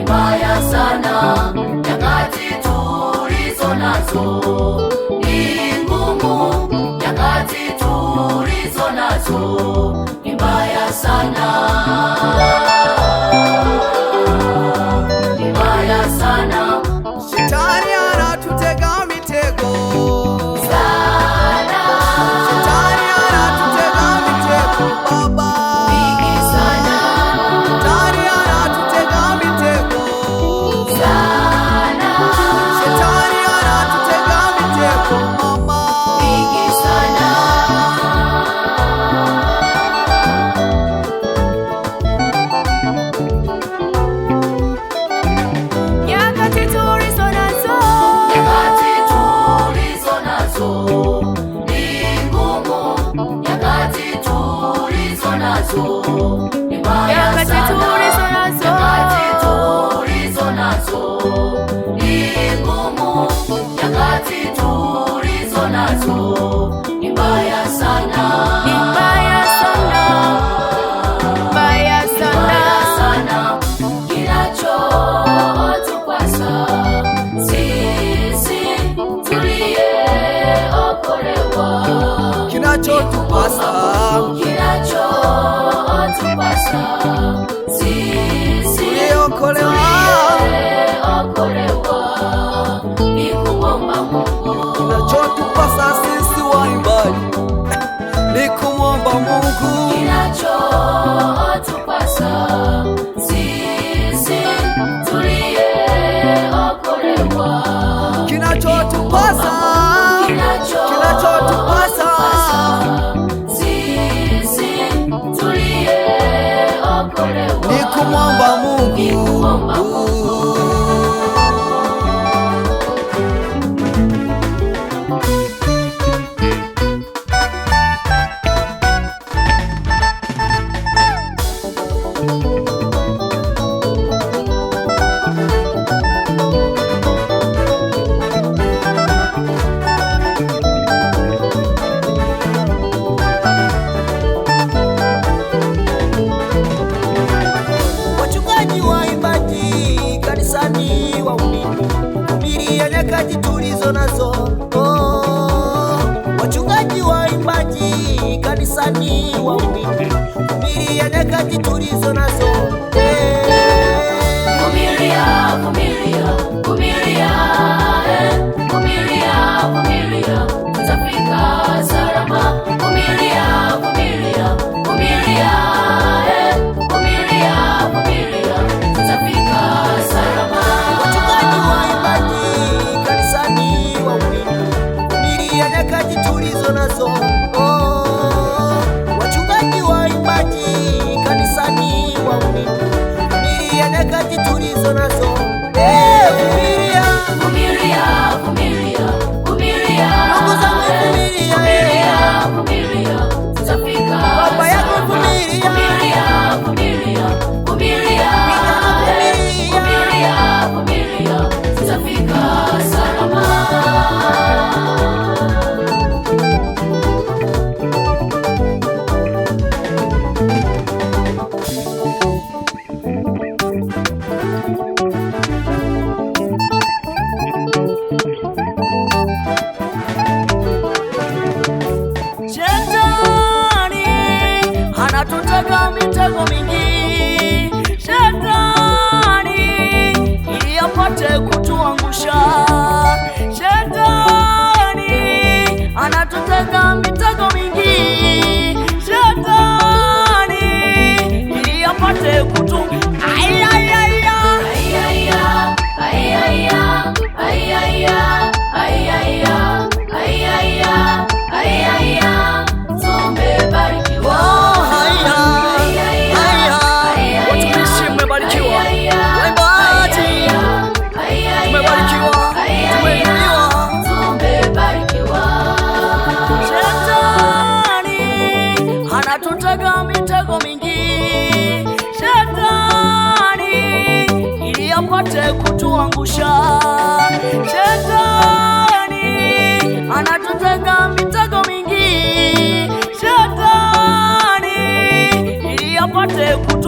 mbaya sana, nyakati tulizo nazo ni ngumu, nyakati tulizo nazo ni mbaya sana, ni mbaya sana. Shetani anatutega mitego Sana. Shetani anatutega mitego Baba, Mingi sana. Shetani anatutega mitego Sana. Shetani anatutega mitego Mama, Mingi sana. Nyakati tulizo nazo, Nyakati tulizo nazo ni ngumu, nyakati tulizo nazo ni mbaya Nyakati sana, tulizo nazo. nyakati tulizo nazo ni ngumu, nyakati tulizo nazo ni mbaya sana, ni mbaya sana, mbaya mbaya sana. sana. Kinachotupasa sisi tuliokolewa, kinachotupasa kinachotupasa sisi tuliokolewa tuliokolewa ni kumwomba Mungu, kinachotupasa sisi waimbaji ni kumwomba Mungu, kinachotupasa sisi tuliokolewa, kinachotupasa kinachotupasa sisi tuliokolewa ni kumwomba Mungu. Wachungaji waimbaji kanisani waumini, vumilia nyakati tulizo nazo. Wachungaji waimbaji kanisani waumini, vumilia nyakati tulizo nazo. Vumilia, vumilia, vumilia, vumilia, vumilia, tutafika salama. Vumilia, vumilia, vumilia, vumilia, vumilia, tutafika salama. Wachungaji waimbaji kanisani waumini, vumilia nyakati tulizo nazo. Wachungaji waimbaji kanisani waumini, vumilia nyakati tulizo nazo. Vumilia Vumilia, vumilia, vumilia, ndugu zangu, vumilia vumilia, tutafika baba yangu, salama. vumilia Vumilia, vumilia, vumilia, vumilia, vumilia, tutafika salama. Shetani anatutega mitego mingi, Shetani ili apate kutuangusha. Shetani anatutega mitego mingi, Shetani ili apate kutu ay, ay, ay, ay. Ayaya, ayaya, ayaya, ayaya, ayaya, ayaya, tumebarikiwa. watumishi mmebarikiwa, waimbaji mmebarikiwa, tumeinuliwa. Shetani anatutega mitego mingi, Shetani ili apate kutuangusha. Shetani anatutega mitego mingi, Shetani ili apate kutu